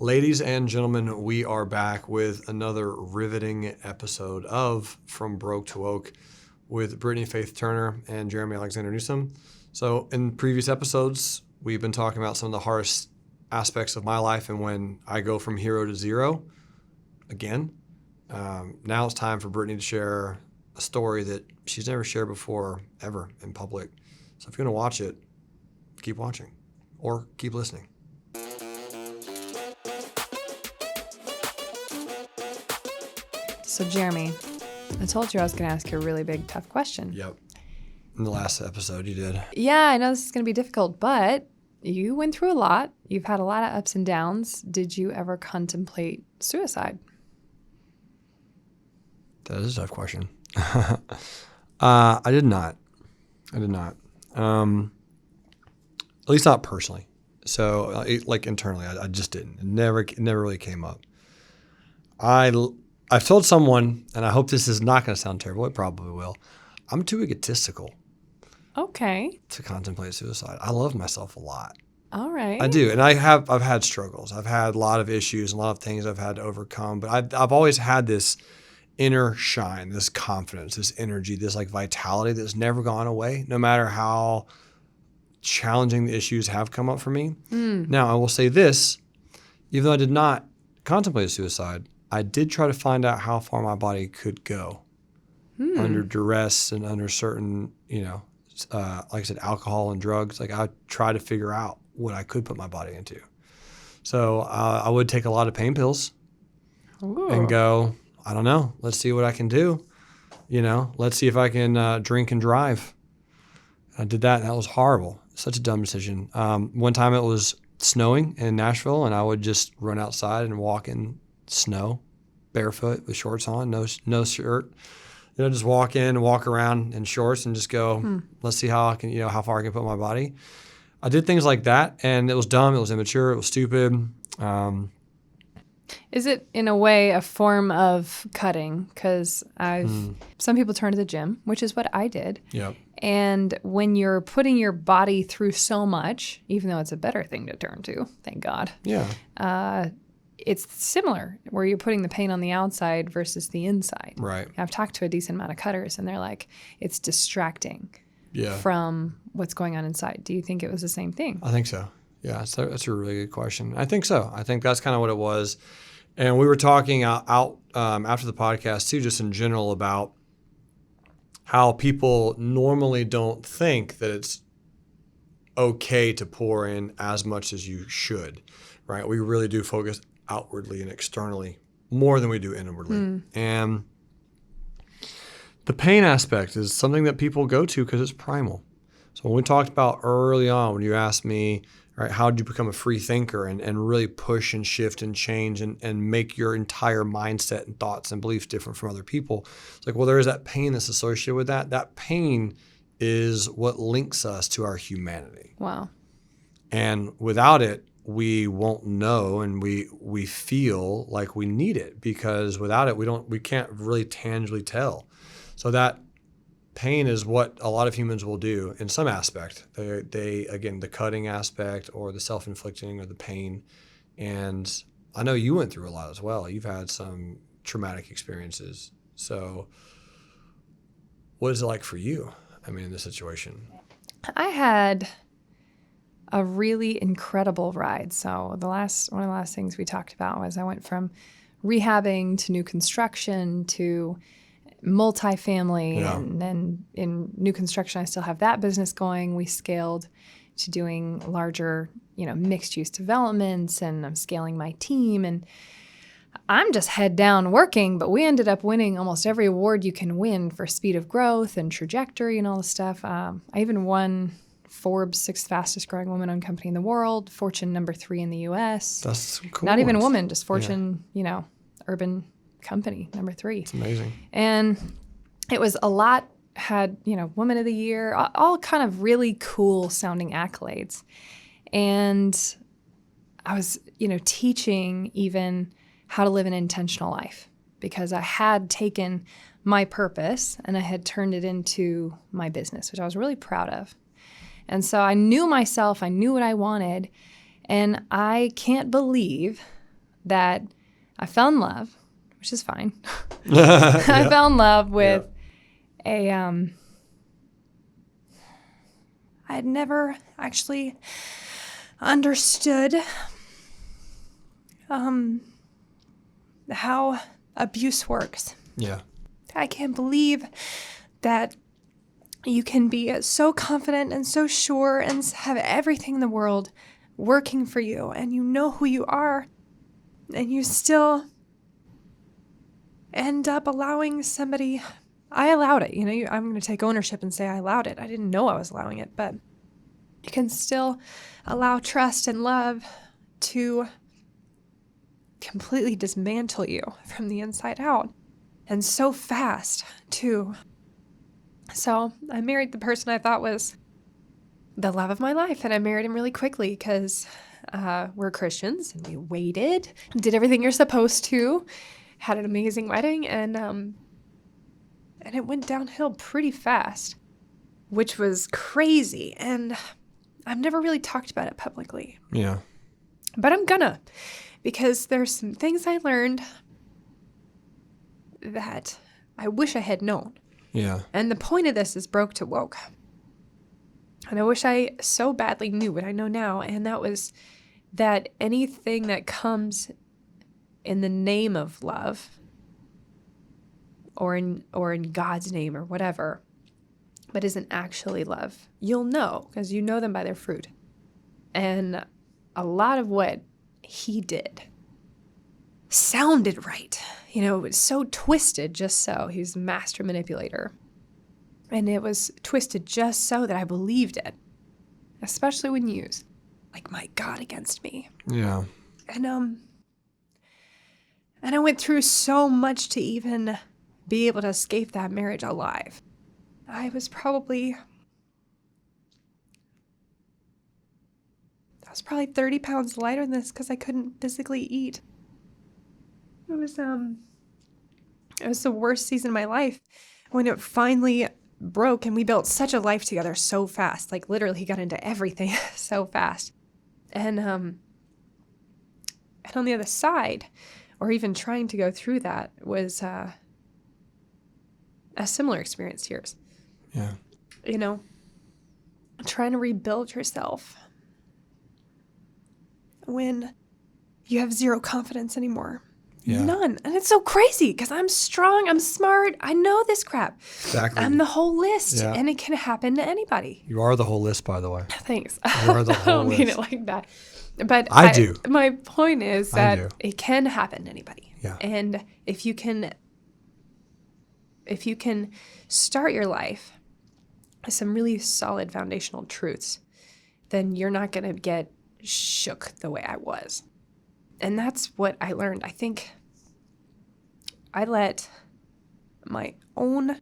Ladies and gentlemen, we are back with another riveting episode of From Broke to Woke with Brittany Faith Turner and Jeremy Alexander Newsom. So in previous episodes, we've been talking about some of the hardest aspects of my life and when I go from hero to zero again. Now it's time for Brittany to share a story that she's never shared before, ever, in public. So if you're going to watch it, keep watching or keep listening. So, Jeremy, I told you I was going to ask you a really big, tough question. Yep. In the last episode, you did. Yeah, I know this is going to be difficult, but you went through a lot. You've had a lot of ups and downs. Did you ever contemplate suicide? That is a tough question. I did not. At least not personally. So, like internally, I just didn't. It never really came up. I've told someone, and I hope this is not going to sound terrible. It probably will. I'm too egotistical. Okay. To contemplate suicide. I love myself a lot. All right. I do, and I've had struggles. I've had a lot of issues, a lot of things I've had to overcome. But I've always had this inner shine, this confidence, this energy, this like vitality that's never gone away, no matter how challenging the issues have come up for me. Now, I will say this, even though I did not contemplate suicide, I did try to find out how far my body could go under duress and under certain, like I said, alcohol and drugs. Like I tried to figure out what I could put my body into. So I would take a lot of pain pills and go, I don't know, let's see what I can do. Let's see if I can drink and drive. I did that, and that was horrible. Such a dumb decision. One time it was snowing in Nashville, and I would just run outside and walk in snow, barefoot with shorts on, no shirt. Just walk in, walk around in shorts, and just go. Let's see how I can, how far I can put my body. I did things like that, and it was dumb. It was immature. It was stupid. Is it in a way a form of cutting? Because some people turn to the gym, which is what I did. Yep. And when you're putting your body through so much, even though it's a better thing to turn to, thank God. Yeah. It's similar where you're putting the pain on the outside versus the inside. Right. I've talked to a decent amount of cutters, and they're like, it's distracting from what's going on inside. Do you think it was the same thing? I think so. Yeah, so that's a really good question. I think so. I think that's kind of what it was. And we were talking out after the podcast, too, just in general about how people normally don't think that it's okay to pour in as much as you should, right? We really do focus outwardly and externally more than we do inwardly. And the pain aspect is something that people go to because it's primal. So when we talked about early on, when you asked me, all right, how did you become a free thinker and really push and shift and change and make your entire mindset and thoughts and beliefs different from other people? It's like, well, there is that pain that's associated with that. That pain is what links us to our humanity. Wow. And without it, we won't know, and we feel like we need it, because without it, we can't really tangibly tell. So that pain is what a lot of humans will do in some aspect. They again, the cutting aspect or the self-inflicting or the pain. And I know you went through a lot as well. You've had some traumatic experiences. So what is it like for you? I mean, in this situation? I had a really incredible ride. So one of the last things we talked about was I went from rehabbing to new construction to multifamily, and then in new construction, I still have that business going. We scaled to doing larger, mixed use developments, and I'm scaling my team, and I'm just head down working, but we ended up winning almost every award you can win for speed of growth and trajectory and all this stuff. I even won Forbes' 6th fastest growing woman-owned company in the world, Fortune number 3 in the U.S. That's cool. Not even a woman, just Fortune, urban company number 3. It's amazing. And it was a lot, had, Woman of the Year, all kind of really cool sounding accolades. And I was, teaching even how to live an intentional life, because I had taken my purpose and I had turned it into my business, which I was really proud of. And so I knew myself, I knew what I wanted, and I can't believe that I fell in love, which is fine. Yeah. I fell in love with I had never actually understood how abuse works. Yeah. I can't believe that you can be so confident and so sure and have everything in the world working for you, and you know who you are, and you still end up allowing somebody. I allowed it. I'm going to take ownership and say I allowed it. I didn't know I was allowing it, but you can still allow trust and love to completely dismantle you from the inside out. And so fast, too. So I married the person I thought was the love of my life, and I married him really quickly because we're Christians, and we waited, did everything you're supposed to, had an amazing wedding, and it went downhill pretty fast, which was crazy. And I've never really talked about it publicly. Yeah. But I'm gonna, because there's some things I learned that I wish I had known. Yeah. And the point of this is broke to woke. And I wish I so badly knew what I know now. And that was that anything that comes in the name of love or in God's name or whatever, but isn't actually love, you'll know, because you know them by their fruit. And a lot of what he did sounded right. It was so twisted just so. He was a master manipulator. And it was twisted just so that I believed it, especially when used like my God against me. Yeah. And I went through so much to even be able to escape that marriage alive. I was probably 30 pounds lighter than this because I couldn't physically eat. It was the worst season of my life when it finally broke, and we built such a life together so fast. Like literally he got into everything so fast. And on the other side, or even trying to go through that, was a similar experience to yours. Yeah. Trying to rebuild yourself when you have zero confidence anymore. Yeah. None. And it's so crazy because I'm strong, I'm smart, I know this crap. Exactly. I'm the whole list, Yeah. and it can happen to anybody. You are the whole list, by the way. Thanks. You are the I whole don't mean list. it like that. But I do. My point is I that do. it can happen to anybody. Yeah. And if you can start your life with some really solid foundational truths, then you're not going to get shook the way I was. And that's what I learned. I think I let my own, I'm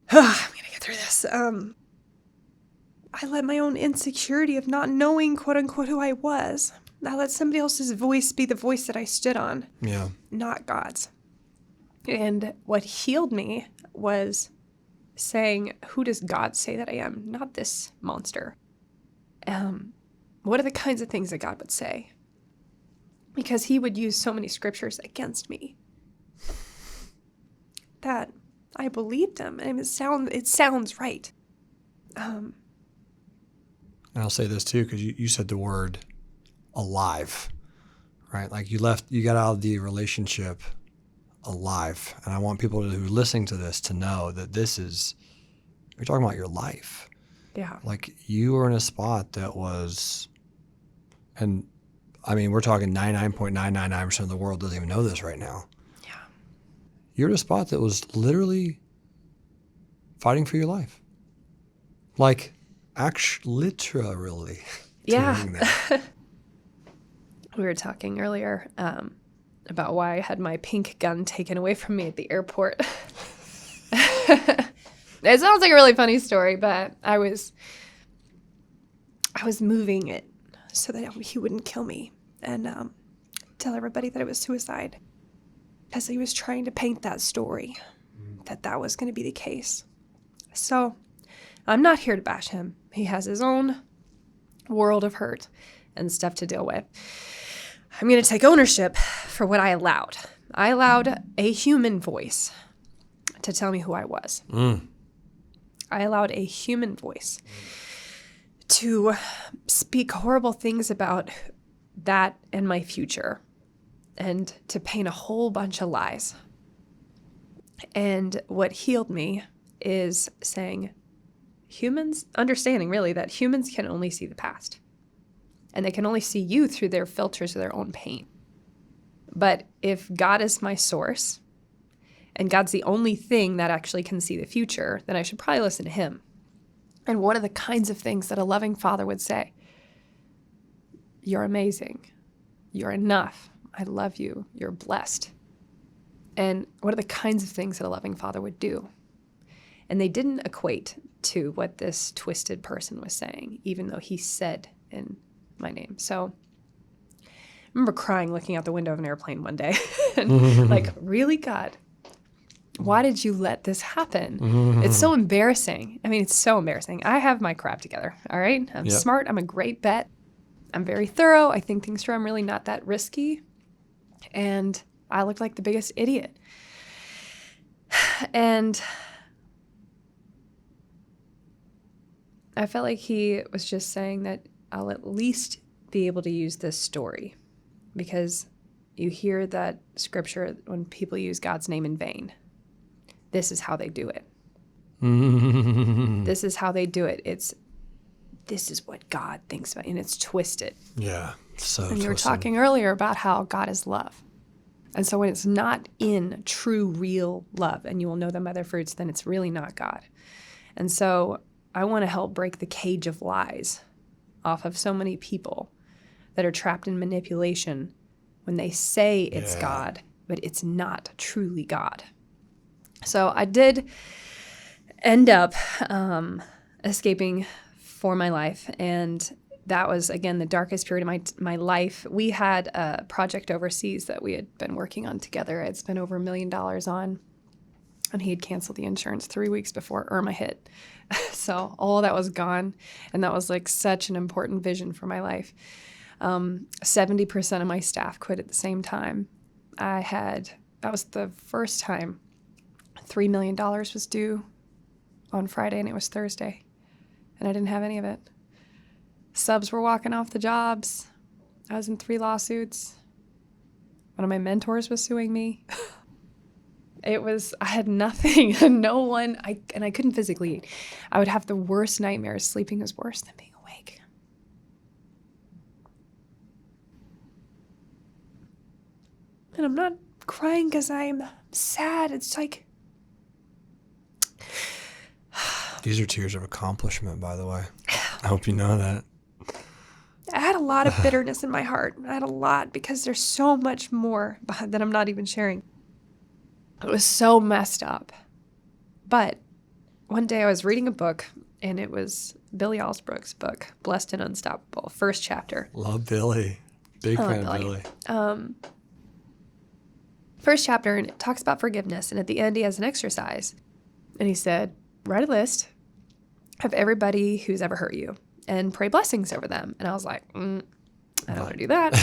going to get through this. I let my own insecurity of not knowing, quote unquote, who I was. I let somebody else's voice be the voice that I stood on, Yeah. not God's. And what healed me was saying, who does God say that I am? Not this monster. What are the kinds of things that God would say? Because he would use so many scriptures against me that I believed him, and it sounds right. And I'll say this too, because you said the word alive, right? Like you got out of the relationship alive. And I want people who are listening to this to know that you're talking about your life. Yeah. Like you were in a spot that was, and I mean, we're talking 99.999% of the world doesn't even know this right now. Yeah. You're in a spot that was literally fighting for your life. Like, literally. Yeah. doing that. We were talking earlier about why I had my pink gun taken away from me at the airport. It sounds like a really funny story, but I was moving it so that he wouldn't kill me and tell everybody that it was suicide, because he was trying to paint that story that was going to be the case. So I'm not here to bash him. He has his own world of hurt and stuff to deal with. I'm going to take ownership for what I allowed. I allowed a human voice to tell me who I was. I allowed a human voice to speak horrible things about that and my future and to paint a whole bunch of lies. And what healed me is saying understanding really that humans can only see the past. And they can only see you through their filters of their own pain. But if God is my source, and God's the only thing that actually can see the future, then I should probably listen to him. And what are the kinds of things that a loving father would say? You're amazing. You're enough. I love you. You're blessed. And what are the kinds of things that a loving father would do? And they didn't equate to what this twisted person was saying, even though he said in my name. So I remember crying looking out the window of an airplane one day and like, really, God, why did you let this happen? It's so embarrassing. I mean, it's so embarrassing. I have my crap together. All right. I'm smart. I'm a great bet. I'm very thorough. I think things through. I'm really not that risky. And I looked like the biggest idiot. And I felt like he was just saying that I'll at least be able to use this story, because you hear that scripture when people use God's name in vain. This is how they do it. This is how they do it. This is what God thinks about, and it's twisted. Yeah, so And you were twisted. talking earlier about how God is love. And so when it's not in true, real love, and you will know them by their fruits, then it's really not God. And so I want to help break the cage of lies off of so many people that are trapped in manipulation when they say it's God, but it's not truly God. So I did end up escaping for my life, and that was, again, the darkest period of my life. We had a project overseas that we had been working on together. I'd spent over $1 million on, and he had canceled the insurance 3 weeks before Irma hit. So all that was gone, and that was like such an important vision for my life. 70% of my staff quit at the same time. That was the first time $3 million was due on Friday, and it was Thursday, and I didn't have any of it. Subs were walking off the jobs. I was in 3 lawsuits. One of my mentors was suing me. I had nothing, no one, and I couldn't physically eat. I would have the worst nightmares. Sleeping was worse than being awake. And I'm not crying because I'm sad. It's like... These are tears of accomplishment, by the way. I hope you know that. I had a lot of bitterness in my heart. I had a lot because there's so much more that I'm not even sharing. It was so messed up. But one day I was reading a book, and it was Billy Alsbrook's book, Blessed and Unstoppable, first chapter. Love Billy. Big fan of Billy. First chapter, and it talks about forgiveness. And at the end, he has an exercise. And he said, write a list of everybody who's ever hurt you and pray blessings over them. And I was like, I don't want to do that.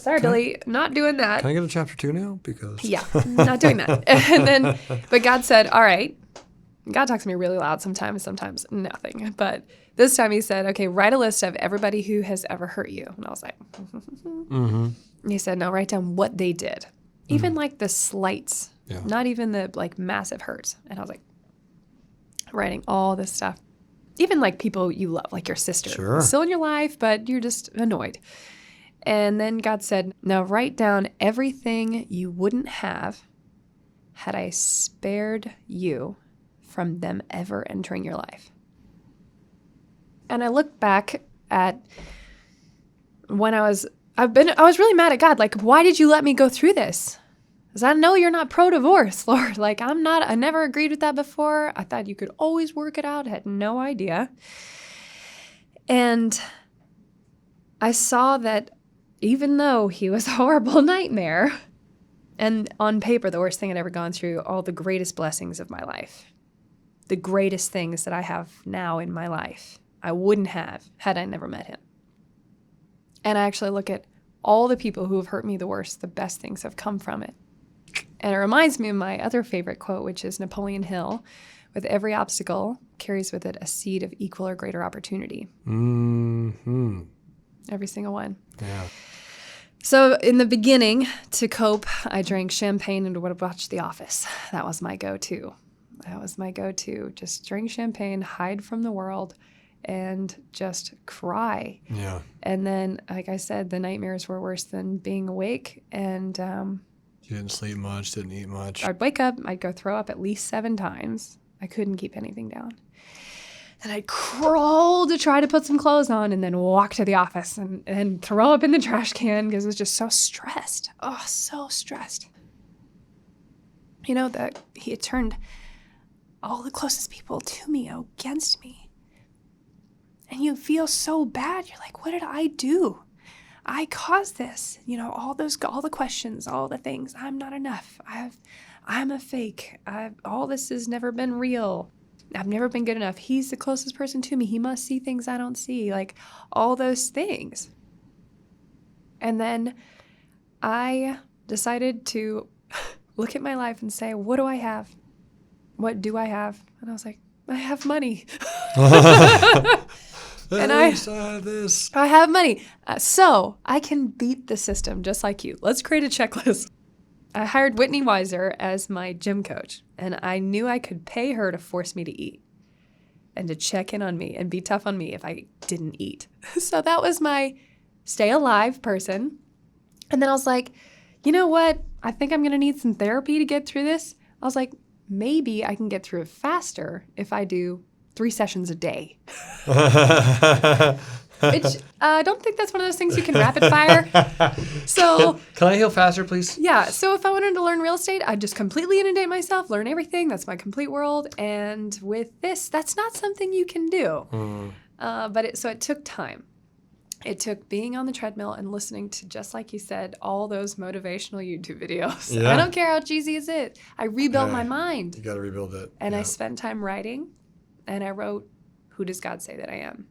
Sorry, Billy, not doing that. Can I get a chapter 2 now? Because Yeah, not doing that. And then, but God said, all right. God talks to me really loud sometimes nothing. But this time he said, okay, write a list of everybody who has ever hurt you. And I was like, And he said, no, write down what they did. Even like the slights, not even the like massive hurts. And I was like, writing all this stuff. Even like people you love, like your sister. Still in your life, but you're just annoyed. And then God said, now write down everything you wouldn't have had I spared you from them ever entering your life. And I look back at when I was really mad at God. Like, why did you let me go through this? Because I know you're not pro-divorce, Lord. Like, I never agreed with that before. I thought you could always work it out. I had no idea. And I saw that even though he was a horrible nightmare, and on paper, the worst thing I'd ever gone through, all the greatest blessings of my life, the greatest things that I have now in my life, I wouldn't have had I never met him. And I actually look at all the people who have hurt me the worst, the best things have come from it. And it reminds me of my other favorite quote, which is Napoleon Hill, with every obstacle carries with it a seed of equal or greater opportunity. Mm-hmm. Every single one. Yeah. So in the beginning, to cope, I drank champagne and would watch The Office. That was my go-to. Just drink champagne, hide from the world, and just cry. Yeah. And then, like I said, the nightmares were worse than being awake. And You didn't sleep much, didn't eat much. I'd wake up, I'd go throw up at least 7 times. I couldn't keep anything down. And I'd crawl to try to put some clothes on and then walk to the office and throw up in the trash can because I was just so stressed. Oh, so stressed. You know, that he had turned all the closest people to me against me. And you feel so bad. You're like, what did I do? I caused this. You know, all the questions, all the things. I'm not enough. I'm a fake. All this has never been real. I've never been good enough. He's the closest person to me. He must see things I don't see. Like all those things. And then I decided to look at my life and say, what do I have? What do I have? And I was like, I have money. And I have money. So I can beat the system just like you. Let's create a checklist. I hired Whitney Weiser as my gym coach, and I knew I could pay her to force me to eat and to check in on me and be tough on me if I didn't eat. So that was my stay alive person. And then I was like, you know what? I think I'm going to need some therapy to get through this. I was like, maybe I can get through it faster if I do 3 sessions a day. Which I don't think that's one of those things you can rapid fire. So can I heal faster, please? Yeah. So if I wanted to learn real estate, I'd just completely inundate myself, learn everything. That's my complete world. And with this, that's not something you can do. So it took time. It took being on the treadmill and listening to, just like you said, all those motivational YouTube videos. Yeah. I don't care how cheesy it is. I rebuilt my mind. You got to rebuild it. And I spent time writing, and I wrote, who does God say that I am?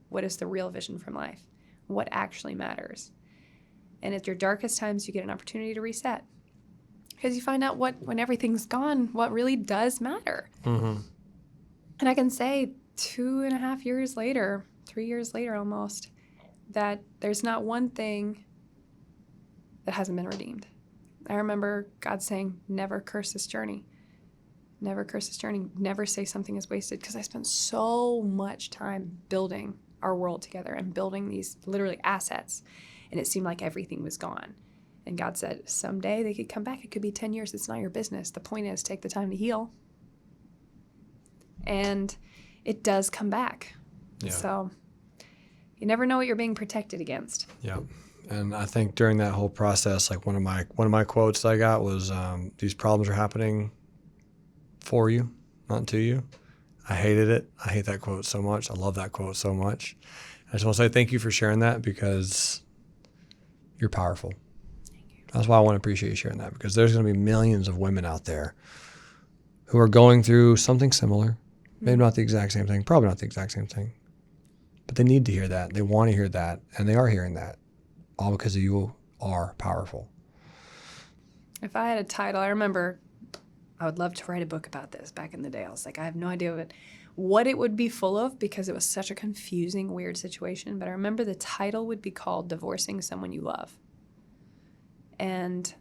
What is the real vision from life? What actually matters? And at your darkest times, you get an opportunity to reset. Because you find out when everything's gone, what really does matter. Mm-hmm. And I can say 2.5 years later, 3 years later almost, that there's not one thing that hasn't been redeemed. I remember God saying, never curse this journey. Never curse this journey. Never say something is wasted. Because I spent so much time building our world together and building these literally assets. And it seemed like everything was gone. And God said, someday they could come back. It could be 10 years. It's not your business. The point is, take the time to heal. And it does come back. Yeah. So you never know what you're being protected against. Yeah. And I think during that whole process, like one of my quotes I got was, these problems are happening for you, not to you. I hated it. I hate that quote so much. I love that quote so much. I just want to say thank you for sharing that, because you're powerful. Thank you. That's why I want to appreciate you sharing that, because there's going to be millions of women out there who are going through something similar. Maybe not the exact same thing, probably not the exact same thing. But they need to hear that. They want to hear that. And they are hearing that. All because you are powerful. If I had a title, I remember I would love to write a book about this back in the day. I was like, I have no idea what it would be full of, because it was such a confusing, weird situation. But I remember the title would be called Divorcing Someone You Love. And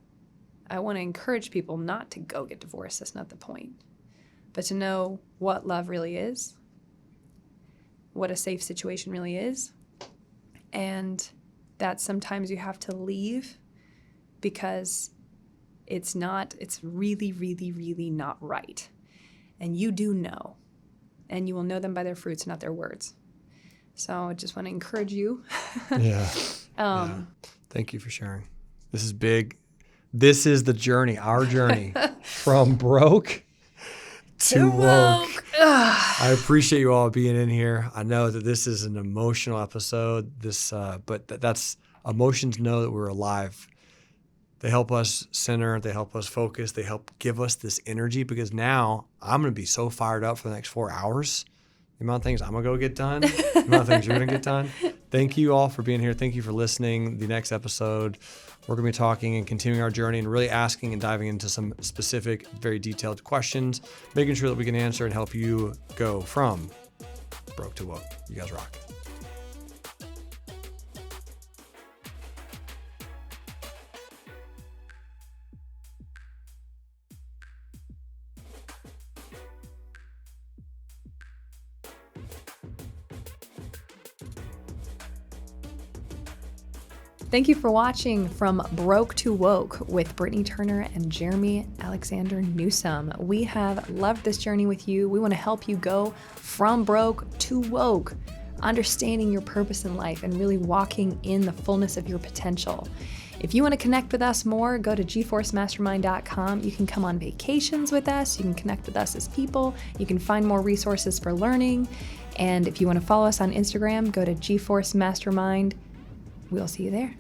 I want to encourage people not to go get divorced. That's not the point. But to know what love really is, what a safe situation really is, and that sometimes you have to leave because it's really, really, really not right. And you do know. And you will know them by their fruits, not their words. So I just want to encourage you. Yeah. Thank you for sharing. This is big. This is the journey, our journey from broke to woke. I appreciate you all being in here. I know that this is an emotional episode. But that's emotions know that we're alive. They help us center. They help us focus. They help give us this energy, because now I'm going to be so fired up for the next 4 hours. The amount of things I'm going to go get done, the amount of things you're going to get done. Thank you all for being here. Thank you for listening. The next episode, we're going to be talking and continuing our journey and really asking and diving into some specific, very detailed questions, making sure that we can answer and help you go from broke to woke. You guys rock. Thank you for watching From Broke to Woke with Brittany Turner and Jeremy Alexander Newsome. We have loved this journey with you. We want to help you go from broke to woke, understanding your purpose in life and really walking in the fullness of your potential. If you want to connect with us more, go to gforcemastermind.com. You can come on vacations with us. You can connect with us as people. You can find more resources for learning. And if you want to follow us on Instagram, go to gforcemastermind. We'll see you there.